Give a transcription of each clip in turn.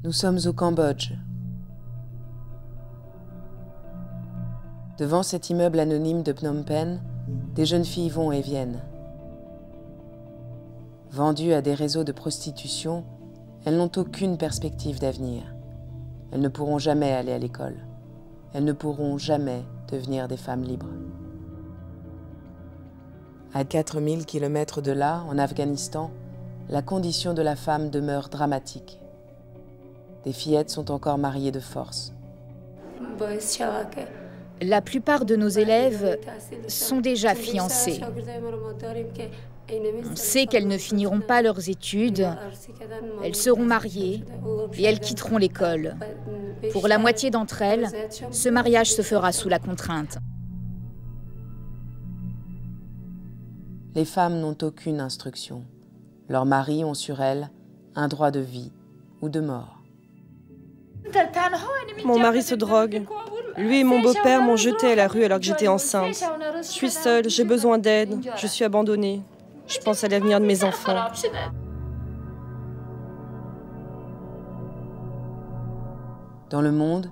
Nous sommes au Cambodge. Devant cet immeuble anonyme de Phnom Penh, des jeunes filles vont et viennent. Vendues à des réseaux de prostitution, elles n'ont aucune perspective d'avenir. Elles ne pourront jamais aller à l'école. Elles ne pourront jamais devenir des femmes libres. À 4000 km de là, en Afghanistan, la condition de la femme demeure dramatique. Des fillettes sont encore mariées de force. La plupart de nos élèves sont déjà fiancés. On sait qu'elles ne finiront pas leurs études, elles seront mariées et elles quitteront l'école. Pour la moitié d'entre elles, ce mariage se fera sous la contrainte. Les femmes n'ont aucune instruction. Leurs maris ont sur elles un droit de vie ou de mort. Mon mari se drogue. Lui et mon beau-père m'ont jetée à la rue alors que j'étais enceinte. Je suis seule, j'ai besoin d'aide, je suis abandonnée. Je pense à l'avenir de mes enfants. Dans le monde,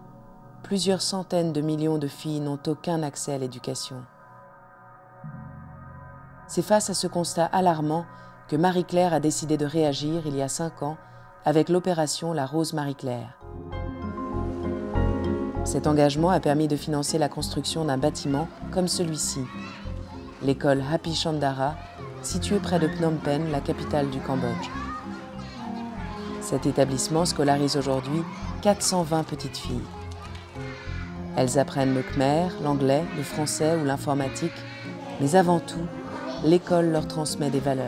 plusieurs centaines de millions de filles n'ont aucun accès à l'éducation. C'est face à ce constat alarmant que Marie-Claire a décidé de réagir il y a 5 ans avec l'opération La Rose Marie-Claire. Cet engagement a permis de financer la construction d'un bâtiment comme celui-ci, l'école Happy Chandara, située près de Phnom Penh, la capitale du Cambodge. Cet établissement scolarise aujourd'hui 420 petites filles. Elles apprennent le khmer, l'anglais, le français ou l'informatique, mais avant tout, l'école leur transmet des valeurs.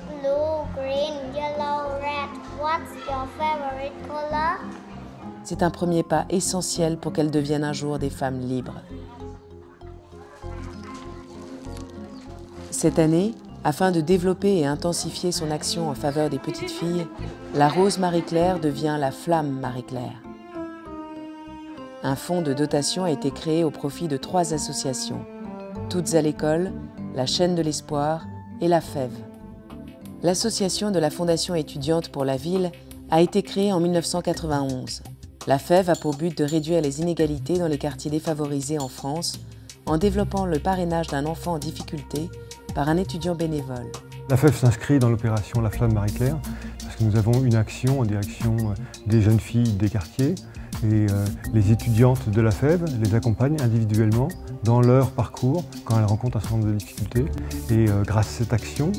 Blue, green, yellow, red. What's your favorite color? C'est un premier pas essentiel pour qu'elles deviennent un jour des femmes libres. Cette année, afin de développer et intensifier son action en faveur des petites filles, la Rose Marie-Claire devient la Flamme Marie-Claire. Un fonds de dotation a été créé au profit de 3 associations, Toutes à l'école, la Chaîne de l'Espoir et la Fève. L'association de la Fondation étudiante pour la ville a été créée en 1991. La Fève a pour but de réduire les inégalités dans les quartiers défavorisés en France en développant le parrainage d'un enfant en difficulté par un étudiant bénévole. La Fève s'inscrit dans l'opération La Flamme Marie-Claire parce que nous avons une action en direction des jeunes filles des quartiers et les étudiantes de la Fève les accompagnent individuellement dans leur parcours quand elles rencontrent un certain nombre de difficultés. Et grâce à cette action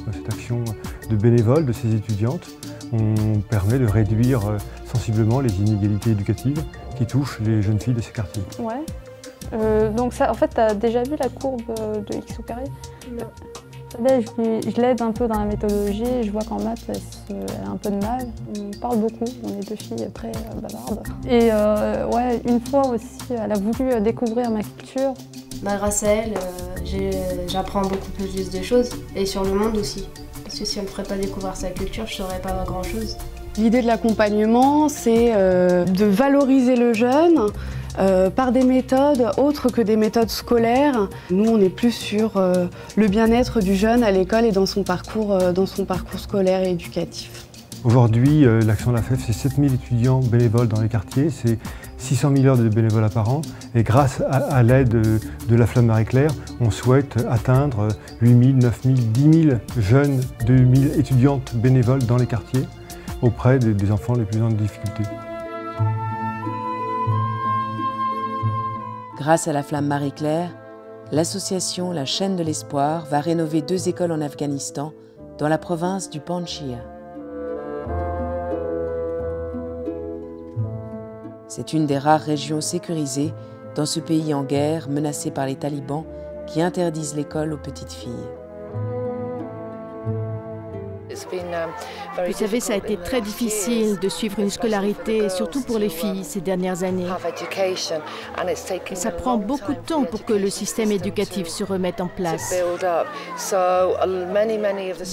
de bénévoles de ces étudiantes, on permet de réduire sensiblement les inégalités éducatives qui touchent les jeunes filles de ces quartiers. Ouais. Donc ça, en fait, tu as déjà vu la courbe de x au carré? Non. Là, je l'aide un peu dans la méthodologie, je vois qu'en maths, elle a un peu de mal. On parle beaucoup, on est 2 filles très bavardes. Et ouais, une fois aussi, elle a voulu découvrir ma culture. Grâce à elle, j'apprends beaucoup plus de choses, et sur le monde aussi. Parce que si elle ne me ferait pas découvrir sa culture, je ne saurais pas grand-chose. L'idée de l'accompagnement, c'est de valoriser le jeune par des méthodes autres que des méthodes scolaires. Nous, on est plus sur le bien-être du jeune à l'école et dans son parcours scolaire et éducatif. Aujourd'hui, l'action de la Fève, c'est 7000 étudiants bénévoles dans les quartiers, c'est 600 000 heures de bénévolat par an. Et grâce à l'aide de la Flamme Marie-Claire, on souhaite atteindre 8000, 9000, 10 000 jeunes, 2000 étudiantes bénévoles dans les quartiers auprès des enfants les plus en difficulté. Grâce à la Flamme Marie-Claire, l'association La Chaîne de l'Espoir va rénover 2 écoles en Afghanistan, dans la province du Panchir. C'est une des rares régions sécurisées dans ce pays en guerre menacé par les talibans qui interdisent l'école aux petites filles. Vous savez, ça a été très difficile de suivre une scolarité, surtout pour les filles, ces dernières années. Et ça prend beaucoup de temps pour que le système éducatif se remette en place.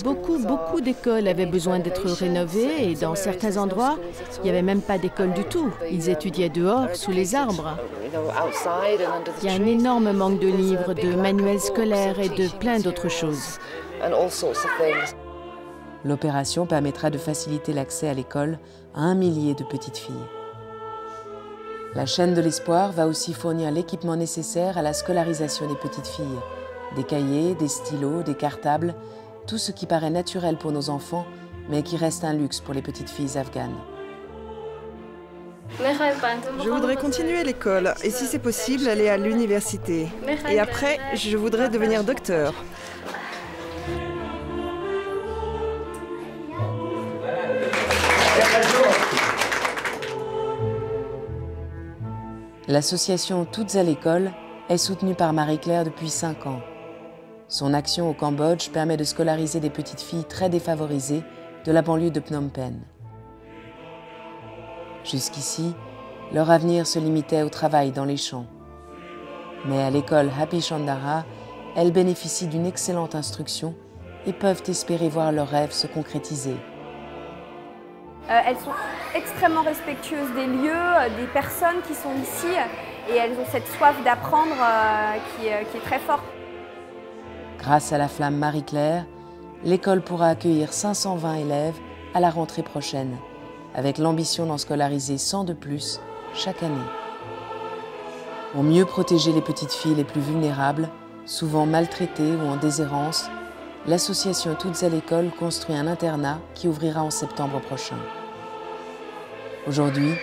Beaucoup d'écoles avaient besoin d'être rénovées et dans certains endroits, il n'y avait même pas d'école du tout. Ils étudiaient dehors, sous les arbres. Il y a un énorme manque de livres, de manuels scolaires et de plein d'autres choses. L'opération permettra de faciliter l'accès à l'école à 1 millier de petites filles. La chaîne de l'espoir va aussi fournir l'équipement nécessaire à la scolarisation des petites filles. Des cahiers, des stylos, des cartables, tout ce qui paraît naturel pour nos enfants, mais qui reste un luxe pour les petites filles afghanes. Je voudrais continuer l'école et si c'est possible, aller à l'université. Et après, je voudrais devenir docteur. L'association Toutes à l'école est soutenue par Marie-Claire depuis 5 ans. Son action au Cambodge permet de scolariser des petites filles très défavorisées de la banlieue de Phnom Penh. Jusqu'ici, leur avenir se limitait au travail dans les champs. Mais à l'école Happy Chandara, elles bénéficient d'une excellente instruction et peuvent espérer voir leurs rêves se concrétiser. Elles sont extrêmement respectueuses des lieux, des personnes qui sont ici et elles ont cette soif d'apprendre qui est très forte. Grâce à la flamme Marie-Claire, l'école pourra accueillir 520 élèves à la rentrée prochaine, avec l'ambition d'en scolariser 100 de plus chaque année. Pour mieux protéger les petites filles les plus vulnérables, souvent maltraitées ou en déshérence, l'association Toutes à l'école construit un internat qui ouvrira en septembre prochain. Aujourd'hui,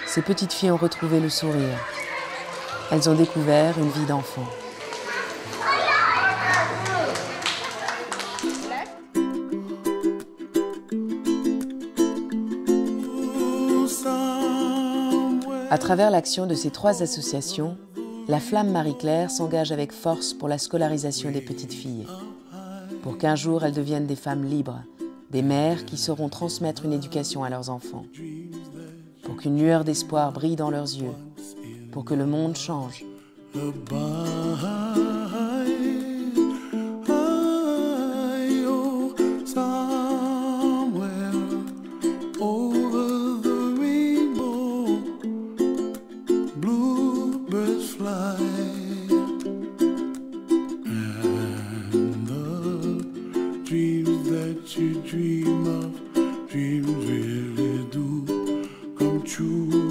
ces petites filles ont retrouvé le sourire. Elles ont découvert une vie d'enfant. À travers l'action de ces 3 associations, la Flamme Marie-Claire s'engage avec force pour la scolarisation des petites filles, pour qu'un jour elles deviennent des femmes libres, des mères qui sauront transmettre une éducation à leurs enfants, pour qu'une lueur d'espoir brille dans leurs yeux, pour que le monde change. Dreams that you dream of, dreams really do come true.